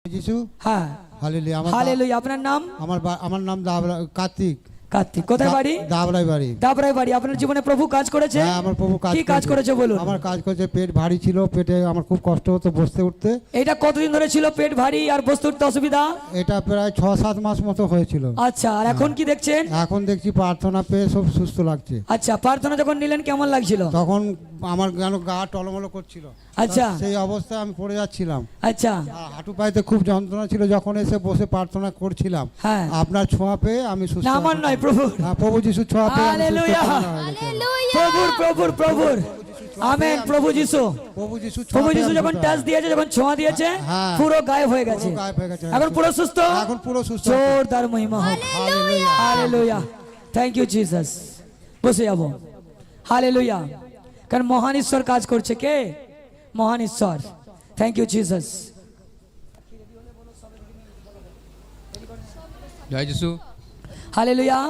যিশু হ্যাঁ hallelujah. Hallelujah. আপনার নাম? আমার নাম কার্তিক। কার্তিক। কোথায় বাড়ি? দাবরাই বাড়ি। দাবরাই বাড়ি। আপনার জীবনে প্রভু কাজ করেছে? হ্যাঁ, আমার প্রভু কি কাজ করেছে বলুন? আমার কাজ করেছে, পেট ভারী ছিল, পেটে আমার খুব কষ্ট হতো বসতে উঠতে। এটা কতদিন ধরে ছিল পেট ভারী আর বসতে উঠতে অসুবিধা? এটা প্রায় 6-7 মাস মতো হয়েছিল। আচ্ছা, আর এখন কি দেখছেন? এখন দেখছি প্রার্থনা পেয়ে সব সুস্থ লাগছে। আচ্ছা, প্রার্থনা যখন নিলেন কেমন লাগছিল? তখন আমার গা টলমলো করছিল। আচ্ছা, সেই অবস্থায় আমি পড়ে যাচ্ছিলাম। আচ্ছা, আর হাঁটু পাইতে খুব যন্ত্রণা ছিল। যখন এসে বসে প্রার্থনা করছিলাম, হ্যাঁ, আপনার ছোঁয়া পেয়ে আমি সুস্থ। না, আমার নয়, প্রভু। হ্যাঁ, প্রভু যিশু ছোঁয়া পেয়ে আমি সুস্থ হালেলুয়া। হয়ে গেছি। প্রভুর আমেন। প্রভু যিশু যখন টাচ দিয়েছে, যখন ছোঁয়া দিয়েছে, হ্যাঁ, পুরো গায়েব হয়ে গেছে। এখন পুরো সুস্থ। এখন পুরো সুস্থ। জোরদার মহিমা হোক। হালেলুয়া। Thank you Jesus. বসে যাবো। হালেলুয়া। কারণ মহান ঈশ্বর কাজ করছে। কে? মহান ঈশ্বর। Thank you Jesus. জয় যিশু। হালেলুয়া।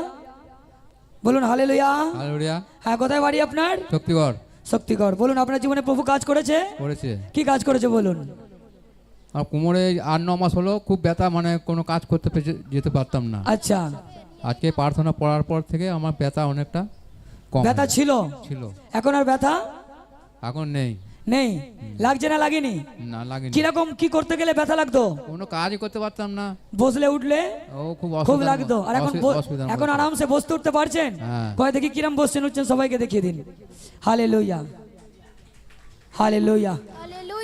বলুন হালেলুয়া। হালেলুয়া। হ্যাঁ, কোথায় বাড়ি আপনার? শক্তিগড়। শক্তিগড়। বলুন, আপনার জীবনে প্রভু কাজ করেছে? করেছে। কি কাজ করেছে বলুন? আর কোমরে 8-9 মাস হলো খুব ব্যথা, মানে কোনো কাজ করতে যেতে পারতাম না। আচ্ছা, আজকে প্রার্থনা পড়ার পর থেকে আমার ব্যথা অনেকটা কম ব্যথা ছিল? এখন আর ব্যথা এখন নেই। নেই? লাগছে না লাগেনি? না, লাগেনি। কিরকম কি করতে গেলে ব্যথা লাগতো? কোনো কাজই করতে পারতাম না। বসলে উঠলে ও খুব লাগতো। আর এখন আরামসে বসতে উঠতে পারছেন? হ্যাঁ। কয় দেখি কিরম বসছেন উঠছেন, সবাইকে দেখিয়ে দিন। হালেলুয়া। হালেলুয়া।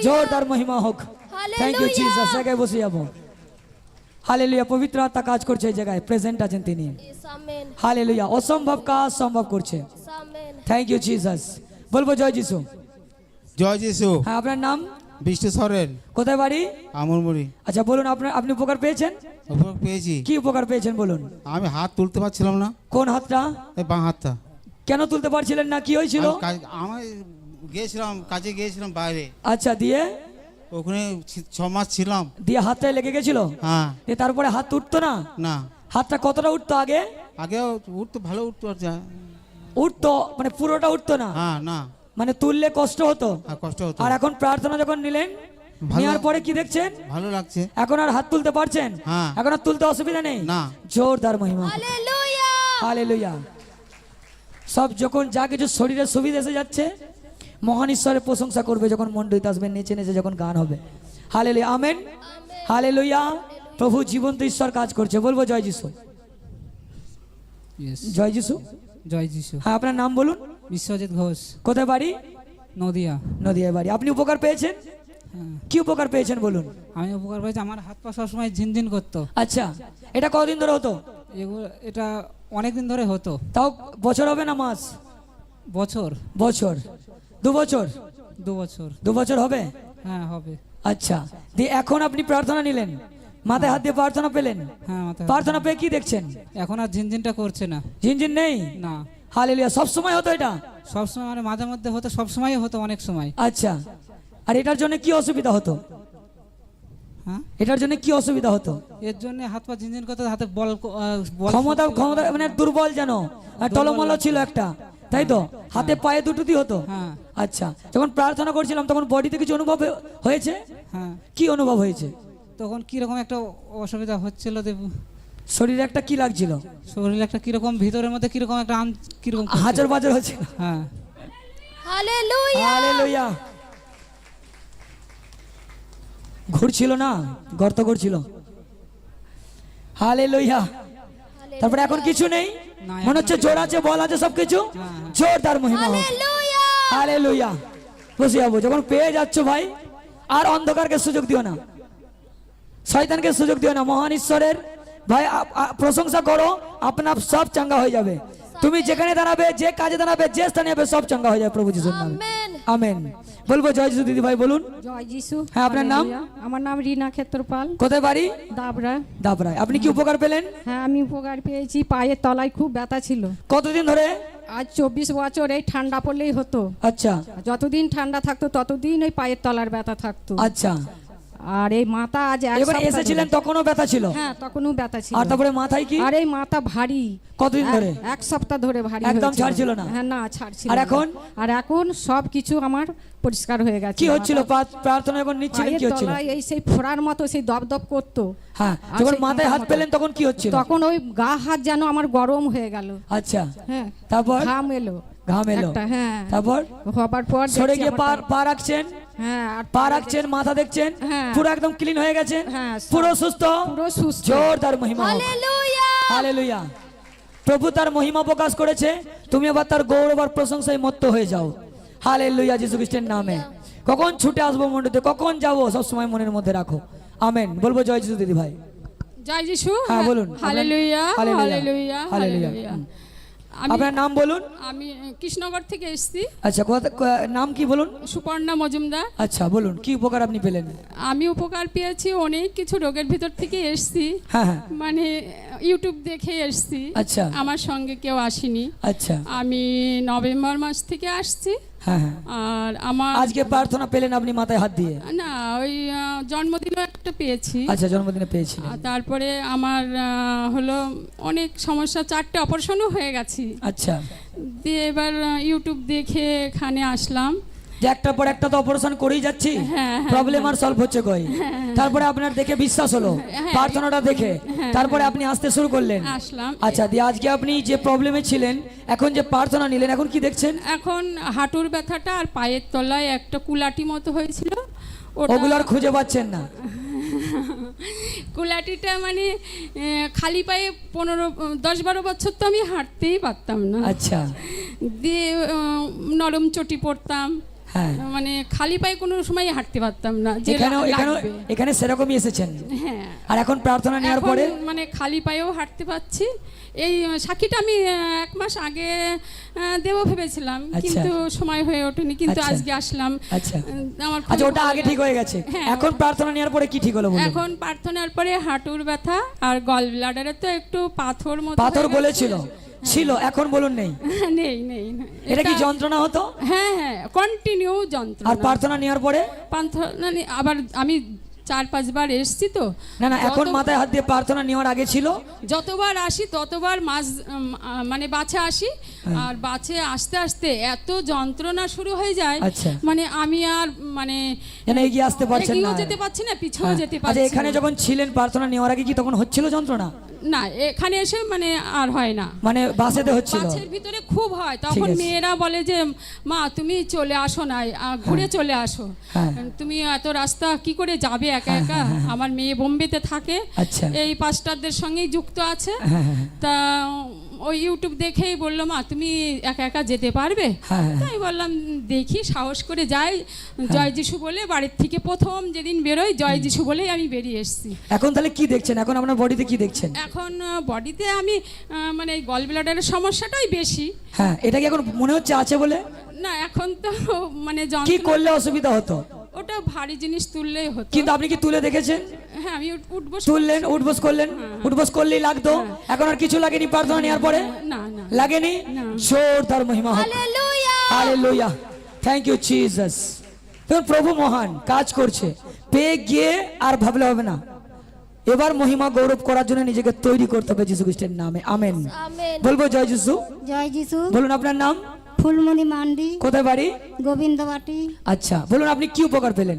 জোরদার মহিমা হোক। Thank you Jesus. জায়গায় বসে যাবো। হালেলুয়া। পবিত্র আত্মা কাজ করছে এই জায়গায়, প্রেজেন্ট আছেন তিনি। হালেলুয়া। অসম্ভব কাজ সম্ভব করছে। Thank you Jesus. বলবো জয় যিশু। জয় যিশু। হ্যাঁ, আপনার নাম? বিষ্ণু সরেন। কোথায় বাড়ি? আমরমুড়ি। আচ্ছা, বলুন আপনি উপকার পেয়েছেন? উপকার পেয়েছি। কি উপকার পেয়েছেন বলুন? আমি হাত তুলতে পারছিলাম না। কোন হাতটা? এই বাঁ হাতটা। কেন তুলতে পারছিলেন না? কি হয়েছিল? আমি গিয়েছিলাম কাজে, গিয়েছিলাম বাইরে। আচ্ছা, দিয়ে? ওখানে 6 মাস ছিলাম। দিয়ে হাতটায় লেগে গেছিল? হ্যাঁ। তারপরে হাত উঠতো না? না। হাতটা কতটা উঠতো আগে? আগে উঠতো, ভালো উঠতো। উঠতো মানে পুরোটা উঠতো না? হ্যাঁ, না, মানে তুললে কষ্ট হতো? আর কষ্ট হতো। আর এখন প্রার্থনা যখন নিলেন, নেওয়ার পরে কি দেখছেন? ভালো লাগছে। এখন আর হাত তুলতে পারছেন? হ্যাঁ। এখন আর তুলতে অসুবিধা নেই? না। জোরদার মহিমা। হালেলুয়া। সব যখন যা কিছু শরীরের সুবিধা এসে যাচ্ছে, মহান ঈশ্বরের প্রশংসা করবে যখন মণ্ডলীতে আসবেন, নেচে নেচে যখন গান হবে। হালেলুয়া। আমেন। হালেলুয়া। প্রভু জীবন্ত ঈশ্বর কাজ করছে। বলবো জয় যিশু। জয় যিশু। জয় যিশু। হ্যাঁ, আপনার নাম বলুন? বিশ্বজিৎ ঘোষ। কোথায় বাড়ি? নদিয়া। নদিয়া বাড়ি। আপনি উপকার পেয়েছেন? হ্যাঁ। কি উপকার পেয়েছেন বলুন? আমি উপকার পেয়েছি, আমার হাত পা সবসময় ঝিনঝিন করতো। আচ্ছা, এটা কতদিন ধরে হতো? এটা অনেক দিন ধরে হতো। তাও বছর হবে না মাস? বছর। বছর? 2 বছর? 2 বছর। 2 বছর হবে? হ্যাঁ, হবে। আচ্ছা, দিয়ে এখন আপনি প্রার্থনা নিলেন, মাথায় হাত দিয়ে প্রার্থনা পেলেন? হ্যাঁ, মাথায়। প্রার্থনা পেয়ে কি দেখছেন? এখন আর ঝিনঝিনটা করছে না। ঝিনঝিন নেই? না। হালেলুয়া। সব সময় হতো এটা? সবসময় মানে মাঝে মধ্যে হতো, সবসময় হতো, অনেক সময়। আচ্ছা, আর এটার জন্য কি অসুবিধা হতো? হ্যাঁ, এটার জন্য কি অসুবিধা হতো? এর জন্য হাত পা ঝিনঝিন করতে, হাতে বল ক্ষমতা মানে দুর্বল যেন, টলমল ছিল একটা, তাই তো? হাতে পায়ে দুটোতেই হতো? হ্যাঁ। আচ্ছা, যখন প্রার্থনা করছিলাম তখন বডিতে কিছু অনুভব হয়েছে? হ্যাঁ। কি অনুভব হয়েছে? তখন কিরকম একটা অসুবিধা হচ্ছিল, শরীরে একটা কি লাগছিল? শরীরে একটা কিরকম, ভিতরের মধ্যে কিরকম একটা কিরকম হাজার বাজার হচ্ছে। হ্যাঁ। হালেলুয়া। ঘুরছিল না, গর্ত করছিল। হালেলুয়া। তারপরে এখন কিছু নেই, মনে হচ্ছে জোর আছে, বল আছে, সবকিছু জোরদার মহিমা হোক। হালেলুয়া। বসে যাবো। যখন পেয়ে যাচ্ছ ভাই, আর অন্ধকারকে সুযোগ দিও না, শয়তানকে সুযোগ দিও না। মহান ঈশ্বরের ভাই প্রশংসা করো, আপনার সব চাঙ্গা হয়ে যাবে। তুমি যেখানে দাঁড়াবে, যে কাজে দাঁড়াবে, যে স্থানে যাবে, সব চাঙ্গা হয়ে যাবে প্রভু যিশুর নামে। আমেন। বলবো জয় যিশু। দিদি ভাই বলুন। জয় যিশু। হ্যাঁ, আপনার নাম? আমার নাম রিনা ক্ষেত্রপাল। কোথায় বাড়ি? দাবরা। দাবরায়। আপনি কি উপকার পেলেন? হ্যাঁ, আমি উপকার পেয়েছি। পায়ের তলায় খুব ব্যথা ছিল। কতদিন ধরে? আজ 24 বছর। এই ঠান্ডা পড়লেই হতো। আচ্ছা। যতদিন ঠান্ডা থাকতো ততদিন ওই পায়ের তলার ব্যথা থাকতো। আচ্ছা। আর এই মাথা আজ এক এবার সপ্তাহ এসেছিলেন ধরে- তখনও ব্যথা ছিল, হ্যাঁ তখনও ব্যথা ছিল। আর তারপরে মাথায় কি আর এই মাথা ভারী কতদিন ধরে? এক সপ্তাহ ধরে ভারী একদম হয়েছিল। ছাড়ছিল না? হ্যাঁ না ছাড়ছিল আর না। এখন? আর এখন সব কিছু আমার পরিষ্কার হয়ে গেছে। কি হচ্ছিল? প্রার্থনা যখন নিচ্ছিলেন পায়ের কি হচ্ছিল? তলায় এই সেই ফোড়ার মতো সেই দপদপ করতো। হ্যাঁ, আর যখন সেই মাথায় হাত কাঁটার মতো। পেলেন তখন কি হচ্ছিল? তখন ওই গা হাত যেন আমার গরম হয়ে গেল। আচ্ছা, হ্যাঁ তারপর ঘাম এলো ঘাম এলো, একটা, হ্যাঁ তারপর হবার পর সরে দেখছি গিয়ে আমার পা রাখছেন, হ্যাঁ আর পা রাখছেন, মাথা দেখছেন, হ্যাঁ। পুরো একদম ক্লিন হয়ে গেছেন, হ্যাঁ, সব। পুরো সুস্থ, পুরো সুস্থ। জোরদার মহিমা হোক। হালেলুয়া। হালেলুয়া। প্রভু তার মহিমা প্রকাশ করেছে, তুমি আবার তার গৌরব আর প্রশংসায় মত্ত হয়ে যাও। হালেলুয়া, যিশু খ্রিস্টের নামে। কখন ছুটে আসবো মন্ডপে, কখন যাবো, সব সময় মনের মধ্যে রাখো। আমেন। বলবো জয় যিশু দিদি ভাই। জয় যিশু। হ্যাঁ বলুন। Hallelujah hallelujah, hallelujah hallelujah. Hallelujah. আপনার নাম বলুন। আমি কৃষ্ণনগর থেকে এসেছি। আচ্ছা, নাম কি বলুন? সুপর্ণা মজুমদার। আচ্ছা বলুন, কি উপকার আপনি পেলেন? আমি উপকার পেয়েছি, অনেক কিছু রোগের ভিতর থেকে এসেছি। হ্যাঁ হ্যাঁ, মানে ইউটিউব দেখে এসেছি। আচ্ছা। আমার সঙ্গে কেউ আসেনি। আচ্ছা, আমি নভেম্বর মাস থেকে আসছি। হ্যাঁ হ্যাঁ। আর আমার আজকে প্রার্থনা পেলেন আপনি মাথায় হাত দিয়ে? না, ওই জন্মদিনও একটা পেয়েছি। আচ্ছা, জন্মদিনে পেয়েছিলেন। আর তারপরে আমার হলো অনেক সমস্যা, 4টে অপারেশনও হয়ে গেছি। আচ্ছা, দিয়ে এবার ইউটিউব দেখে এখানে আসলাম। যে একটার পর একটা তো অপারেশন করেই যাচ্ছি, হ্যাঁ, প্রবলেম আর সলভ হচ্ছে কই। তারপরে আপনার দেখে বিশ্বাস হলো, প্রার্থনাটা দেখে তারপরে আপনি আসতে শুরু করলেন। আসলাম। আচ্ছা, দিয়ে আজকে আপনি যে প্রবলেমে ছিলেন, এখন যে প্রার্থনা নিলেন, এখন কি দেখছেন? এখন হাঁটুর ব্যথাটা আর পায়ের তলায় একটা কুলাটি মতো হয়েছিল, ওটা- ওগুলো আর খুঁজে পাচ্ছেন না? কুলাটিটা মানে খালি পায়ে 10-12 বছর তো আমি হাঁটতেই পারতাম না। আচ্ছা, দিয়ে নরম চটি পরতাম, হ্যাঁ। মানে খালি পায়ে কোনো সময় হাঁটতে পারতাম না, যে লাগবে। এখানে সেরকমই এসেছেন। হ্যাঁ। আর এখন প্রার্থনা নেওয়ার এখন পরে মানে খালি পায়েও হাঁটতে পাচ্ছি। এই সাক্ষীটা আমি 1 মাস আগে দেবো ভেবেছিলাম, আচ্ছা। কিন্তু সময় হয়ে ওঠেনি, কিন্তু আচ্ছা। আজকে আসলাম। আচ্ছা। আমার খুব আচ্ছা, ওটা ভালো আগে ঠিক হয়ে গেছে, হ্যাঁ। এখন প্রার্থনা নেওয়ার পরে কি ঠিক হলো বলুন? এখন প্রার্থনার পরে হাঁটুর ব্যথা আর গল ব্লাডারে তো একটু পাথর মতো পাথর হয়ে গেছে। বলেছিল, ছিল, এখন বলুন নেই? নেই নেই না। এটা কি যন্ত্রণা হতো? হ্যাঁ হ্যাঁ, কন্টিনিউ আর যন্ত্রণা। প্রার্থনা নেওয়ার পরে? প্রার্থনা আবার আমি 4-5 বার এসেছি তো। না না, এখন মাথায় হাত দিয়ে প্রার্থনা নেওয়ার আগে ছিল? যতবার আসি ততবার মানে বাছে আসি, আর বাছে আসতে আসতে এত যন্ত্রণা শুরু হয়ে যায়, আচ্ছা। মানে আমি আর মানে যেন এগিয়ে আসতে পারছেন এগিয়েও না। যেতে পারছি না, পিছেও হ্যাঁ। যেতে আচ্ছা, পারছি এখানে না। যখন ছিলেন প্রার্থনা নেওয়ার আগে কি তখন হচ্ছিল যন্ত্রণা? না, এখানে এসে মানে আর হয় না। মানে বাসেতে হচ্ছিল? বাছের ভিতরে খুব হয়, তখন আছে। মেয়েরা বলে যে মা তুমি চলে আসো না, ঘুরে চলে আসো, হ্যাঁ। তুমি এত রাস্তা কি করে যাবে একা একা। আমার মেয়ে বোম্বেতে থাকে, আচ্ছা। এই পাস্টারদের সঙ্গেই যুক্ত আছে। হ্যাঁ, হ্যাঁ, হ্যাঁ। তা ওই ইউটিউব দেখেই বললো মা তুমি একা একা যেতে পারবে? হ্যাঁ। তাই বললাম দেখি, সাহস করে যাই। জয় যিশু বলে বাড়ির থেকে প্রথম যেদিন বেরোই, জয় যিশু বলেই আমি বেরিয়ে এসেছি। এখন তাহলে কি দেখছেন? এখন আপনার বডিতে কি দেখছেন? এখন বডিতে আমি মানে গল ব্লাডারের সমস্যাটাই বেশি। হ্যাঁ, এটা কি এখন মনে হচ্ছে আছে বলে? না, এখন তো মানে কি যন্ত্রণা, করলে অসুবিধা হতো? ওটা ভারী জিনিস তুললেই হতো। কিন্তু আপনি কি তুলে দেখেছেন? হ্যাঁ, আমি উঠবো। তুললেন, উঠবস করলেন, উঠবস করলেই লাগতো, এখন আর কিছু লাগেনি প্রার্থনা নেওয়ার পরে? না না লাগেনি? জোরদার মহিমা হোক। Hallelujah, thank you Jesus. দেখুন, প্রভু মহান কাজ করছে, পেয়ে গিয়ে আর ভাবলে হবে না, এবার মহিমা গৌরব করার জন্য নিজেকে তৈরি করতে হবে যীশু খ্রিস্টের নামে। আমেন। আমেন। বলবো জয় যিশু। জয় যিশু। বলুন আপনার নাম? ফুলমণি মান্ডি, কোথায় বাড়ি? গোবিন্দবাটি। আচ্ছা, বলুন আপনি কি উপকার পেলেন?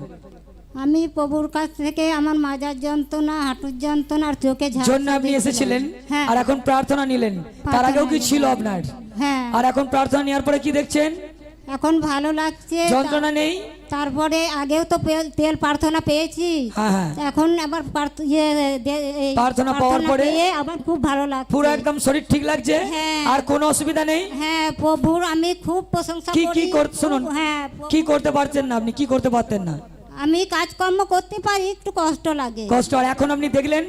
আমি প্রভুর কাছ থেকে আমার মাজার যন্ত্রণা, হাঁটুর যন্ত্রণা আর চোখে ঝাপসা জন্য আপনি দেখছিলাম। এসেছিলেন, হ্যাঁ। আর এখন প্রার্থনা নিলেন, তার আগেও কি ছিল আপনার? হ্যাঁ, আর এখন প্রার্থনা নেওয়ার পরে কি দেখছেন? এখন ভালো লাগছে। যন্ত্রণা নেই? তারপরে আগেও তো তেল প্রার্থনা পেয়েছি, হ্যাঁ হ্যাঁ। এখন আবার প্রার্থনা পাওয়ার পরে পেয়ে আবার খুব ভালো লাগছে। পুরো একদম শরীর ঠিক লাগছে, হ্যাঁ। আর কোনো অসুবিধা নেই? হ্যাঁ, প্রভুর আমি খুব প্রশংসা কি করি। শুনুন, হ্যাঁ, কি করতে পারছেন না আপনি? কি করতে পারতেন না? আমি কাজকর্ম করতে পারি, একটু কষ্ট লাগে। কষ্ট। আর এখন আপনি দেখলেন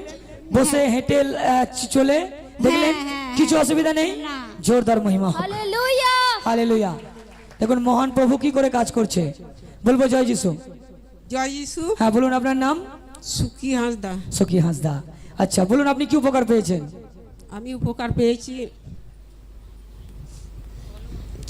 বসে হেঁটে চলে দেখলেন, হ্যাঁ, কিছু অসুবিধা নেই? না। জোরদার মহিমা হোক। হালেলুয়া। হালেলুয়া। দেখুন মহান প্রভু কি করে কাজ করছে। বলবো জয় যিশু। জয় যিশু। হ্যাঁ, বলুন আপনার নাম? সুখী হাঁসদা। সখী হাঁসদা। আচ্ছা, বলুন আপনি কি উপকার পেয়েছেন? আমি উপকার পেয়েছি,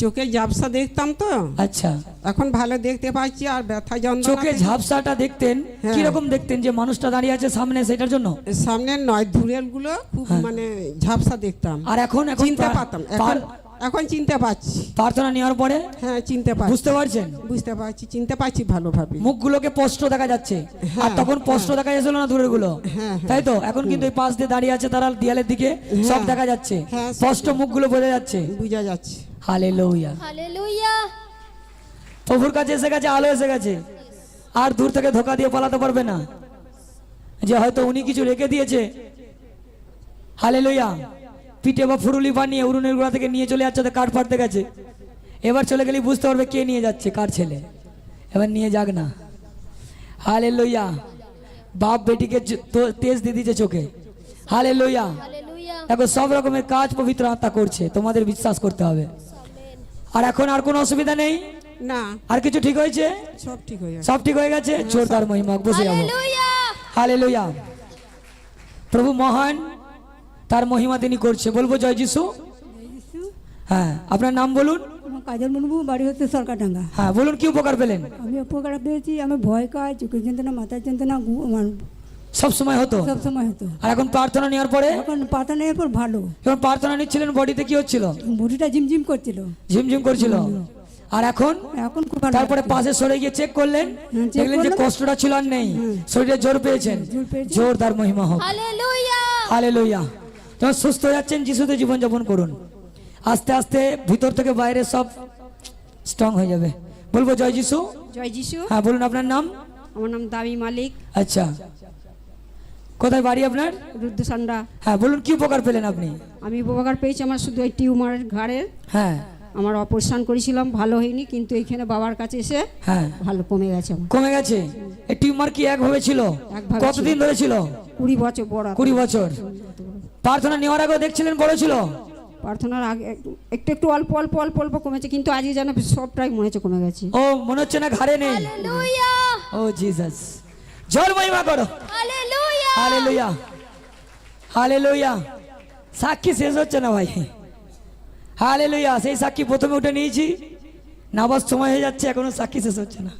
চোখে ঝাপসা দেখতাম তো, আচ্ছা, এখন ভালো দেখতে পাচ্ছি। আর ব্যথা যন্ত্রণা চোখে থেকে- ঝাপসাটা দেখতেন হ্যাঁ। কিরকম দেখতেন? যে মানুষটা দাঁড়িয়ে আছে সামনে সেটার জন্য? সামনে নয় ধুরেল গুলো খুব মানে ঝাপসা দেখতাম। আর এখন এখন চিনতে পারতাম, এখন চিনতে পারছি। প্রার্থনা নেওয়ার পরে হ্যাঁ চিনতে পারছি, বুঝতে পারছেন? বুঝতে পারছি, চিনতে পারছি ভালোভাবে। মুখগুলোকে স্পষ্ট দেখা যাচ্ছে। আর তখন স্পষ্ট দেখা যাচ্ছিল না দূরের গুলো, হ্যাঁ, হ্যাঁ। তাই তো? এখন কিন্তু এই পাশ দিয়ে দাঁড়িয়ে আছে তারা দেয়ালের দিকে, সব দেখা যাচ্ছে, হ্যাঁ, স্পষ্ট মুখগুলো বোঝা যাচ্ছে। বুঝা যাচ্ছে। Hallelujah, hallelujah. প্রভুর কাছে এসে গেছে, আলো এসে গেছে। আর দূর থেকে ধোকা দিয়ে পালাতে পারবে না যে হয়তো উনি কিছু রেখে দিয়েছে। হালেলুয়া। পিঠে বা ফুরুলি বানিয়ে উড়ুনের গোড়া থেকে নিয়ে চলে যাচ্ছে, কাঠ ফাটতে গেছে। এবার চলে গেলে বুঝতে পারবে কে নিয়ে যাচ্ছে, কার ছেলে। এবার নিয়ে যাক না। হালেলুয়া। বাপ বেটিকে তেজ দিয়ে দিয়েছে চোখে। হালেলুয়া। দেখো সব রকমের কাজ পবিত্র আত্মা করছে, তোমাদের বিশ্বাস করতে হবে। আর এখন আর কোনো অসুবিধা নেই? না, আর কিছু ঠিক হয়েছে? সব ঠিক হয়ে যাচ্ছে। সব ঠিক হয়ে গেছে। জোরদার মহিমা, বসে যাবো। হালেলুয়া। প্রভু মহান, তার মহিমা তিনি করছে। বলবো জয় যিশু। হ্যাঁ, আপনার নাম বলুন। আমার কাজল মুর্মু, বাড়ি হচ্ছে সরকারডাঙ্গা। হ্যাঁ বলুন, কি উপকার পেলেন? আমি উপকার পেয়েছি, আমি ভয় পাই, চোখের যন্ত্রণা, মাথার যন্ত্রণা আমার সব সময় হতো? সব সময় হতো। আর এখন প্রার্থনা নেওয়ার পরে? এখন পাতা নেওয়ার পর ভালো। যখন প্রার্থনা নিচ্ছিলেন বডিতে কি হচ্ছিল? বডিটা ঝিমঝিম করছিল, ঝিমঝিম করছিল। আর এখন? এখন খুব ভালো। তারপরে পাশে সরে গিয়ে চেক করলেন, হ্যাঁ, check দেখলেন যে করলাম। কষ্টটা ছিল আর নেই, শরীরে জোর পেয়েছেন। জোর পেয়েছি। জোরদার মহিমা হোক। হালেলুয়া। যখন সুস্থ হয়ে যাচ্ছেন, যিশুতে জীবন যাপন করুন। আস্তে আস্তে ভিতর থেকে বাইরে সব স্ট্রং হয়ে যাবে। বলবো জয় যিশু। জয় যিশু। হ্যাঁ বলুন, আপনার নাম? আমার নাম দামি মালিক, আচ্ছা, কোথায় বাড়ি আপনার? রুদ্রসান্ডা। হ্যাঁ বলুন, কি উপকার পেলেন আপনি? আমি উপকার পেয়েছি, আমার শুধু এই টিউমারের ঘাড়ের, হ্যাঁ আমার অপারেশন করেছিলাম, ভালো হয়নি, কিন্তু এখানে বাবার কাছে এসে হ্যাঁ ভালো কমে গেছে আমার। কমে গেছে। এই টিউমার কি একভাবে ছিল? একভাবে কতদিন ধরে ছিল? 20 বছর বড়। 20 বছর। প্রার্থনা নেওয়ার আগে দেখছিলেন বড় ছিল? প্রার্থনার আগে একটু একটু অল্প অল্প অল্প অল্প কমেছে, কিন্তু আজকে যেন সবটাই মনে হচ্ছে কমে গেছে। ও মনে হচ্ছে না ঘাড়ে নেই? ও জিসাস, জোর মহিমা করো। Hallelujah, hallelujah. সাক্ষী শেষ হচ্ছে না ভাই। হালেলুয়া। সেই সাক্ষী প্রথমে উঠে নিয়েছি, নামাজ সময় হয়ে যাচ্ছে, এখনো সাক্ষী শেষ হচ্ছে না।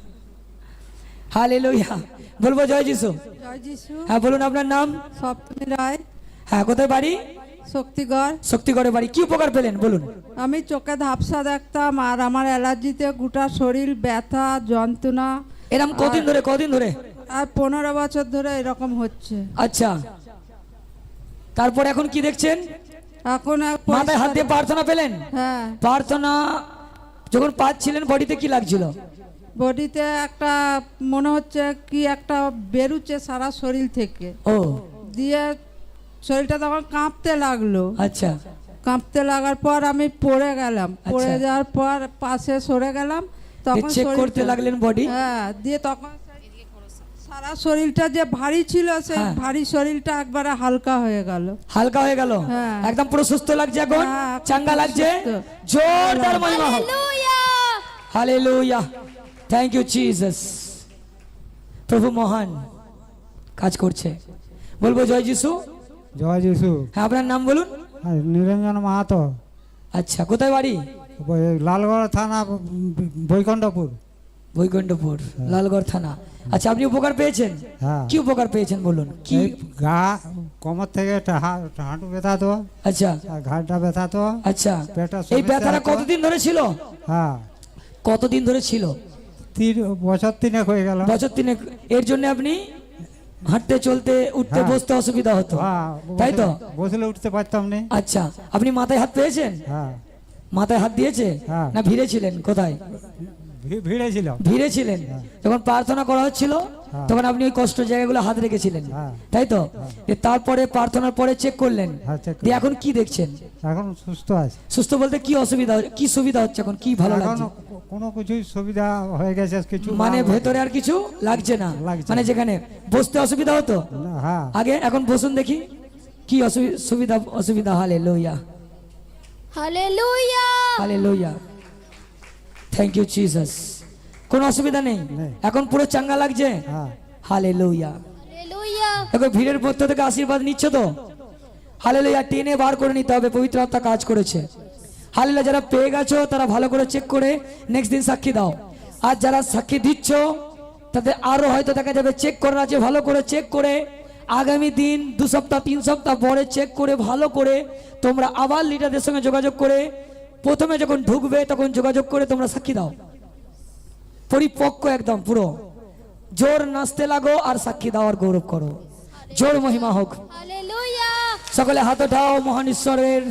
হালেলুয়া। বলবো জয় যিশু। জয় যিশু। হ্যাঁ বলুন, আপনার নাম? সপ্তমী রায়, হ্যাঁ, কোথায় বাড়ি? শক্তিগড়। শক্তিগড়ে বাড়ি। কি উপকার পেলেন বলুন? আমি চোখে ধাপসা দেখতাম, আর আমার অ্যালার্জিতে গোটা শরীর ব্যথা, যন্ত্রণা। এরকম কদিন ধরে? কদিন ধরে? আর 15 বছর ধরে এরকম হচ্ছে। আচ্ছা, তারপর এখন কি দেখছেন? এখন মাথায় হাত দিয়ে প্রার্থনা পেলেন? হ্যাঁ, প্রার্থনা যখন পাচ্ছিলেন বডিতে কি লাগছিল? বডিতে একটা মনে হচ্ছে কি একটা বেরুচ্ছে সারা শরীর থেকে, ও দিয়ে শরীরটা তখন কাঁপতে লাগলো। আচ্ছা, কাঁপতে লাগার পর আমি পড়ে গেলাম, পড়ে আচ্ছা। যাওয়ার পর পাশে সরে গেলাম, তখন চেক করতে লাগলেন বডি? হ্যাঁ, দিয়ে তখন সারা শরীরটা যে ভারী ছিল, সেই হ্যাঁ। ভারী শরীরটা একবারে হালকা হয়ে গেল। হালকা হয়ে গেল? হ্যাঁ। একদম পুরো সুস্থ লাগছে এখন? হ্যাঁ, এখন চাঙ্গা পুরো লাগছে? সুস্থ। জোরদার মহিমা হোক। হালেলুয়া। Thank you Jesus. প্রভু মহান কাজ করছে। বলবো জয় যিশু। জয় যিশু। হ্যাঁ, আপনার নাম বলুন? আর নিরঞ্জন মাহাতো, আচ্ছা, কোথায় বাড়ি? ওই লালগড় থানা, বৈকুণ্ঠপুর। বৈকুণ্ঠপুর, লালগড় থানা। আচ্ছা, আপনি উপকার পেয়েছেন? হ্যাঁ। কি উপকার পেয়েছেন বলুন? কি? এই গা কোমর থেকে হাঁটু ব্যথাতো, আচ্ছা আর ঘাড়টা ব্যথাতো। আচ্ছা, পেটের এই সমস্যা ব্যথাটা হতো। কতদিন ধরে ছিল? হ্যাঁ, কতদিন ধরে ছিল? 3 বছর 3 হয়ে গেল। বছর 3। এর জন্য আপনি হাঁটতে চলতে উঠতে হ্যাঁ। বসতে অসুবিধা হতো, হ্যাঁ, তাই তো? বসলে উঠতে পারতাম না। আচ্ছা, আপনি মাথায় হাত পেয়েছেন? হ্যাঁ, মাথায় হাত দিয়েছে? হ্যাঁ। না ভিড়ে ছিলেন? কোথায় ভিড়ে ছিল। ভিড়ে ছিলেন? যখন প্রার্থনা করা হচ্ছিল হ্যাঁ। তখন আপনি ওই কষ্ট জায়গাগুলো হাত রেখেছিলেন, হ্যাঁ। তাই তো? তারপরে প্রার্থনার পরে চেক করলেন, হ্যাঁ, check দিয়ে এখন কি দেখছেন? এখন সুস্থ আছে। সুস্থ বলতে কি অসুবিধা, কি সুবিধা হচ্ছে এখন? কি ভালো এখন লাগছে? কোনো কিছুই সুবিধা হয়ে গেছে, কিছু মানে ভেতরে আর কিছু লাগছে না? লাগছে মানে না। যেখানে বসতে অসুবিধা হতো না, হ্যাঁ, আগে, এখন বসুন দেখি কি সুবিধা অসুবিধা। Hallelujah, hallelujah. Hallelujah. Thank you Jesus. কোনো অসুবিধা নেই নেই। এখন? পুরো চাঙ্গা লাগছে? হ্যাঁ। হালেলুয়া। হালেলুয়া। দেখো ভিড়ের মধ্য থেকে আশীর্বাদ নিচ্ছ তো? হালেলুয়া। টেনে বার করে নিতে হবে, পবিত্র আত্মা কাজ করেছে। হালেলুয়া। যারা পেয়ে গেছো তারা ভালো করে চেক করে নেক্সট দিন সাক্ষী দাও। আর যারা সাক্ষী দিচ্ছ তাদের আরো হয়তো দেখা যাবে চেক করার আছে, ভালো করে চেক করে আগামী দিন 2 সপ্তাহ 3 সপ্তাহ পরে চেক করে ভালো করে তোমরা আবার লিডারদের সঙ্গে যোগাযোগ করে প্রথমে যখন ঢুকবে তখন যোগাযোগ করে তোমরা সাক্ষী দাও, পরিপক্ক একদম পুরো জোর নাচতে লাগো আর সাক্ষী দাও আর গৌরব করো। জোর মহিমা হোক। সকলে হাত ওঠাও মহান ঈশ্বরের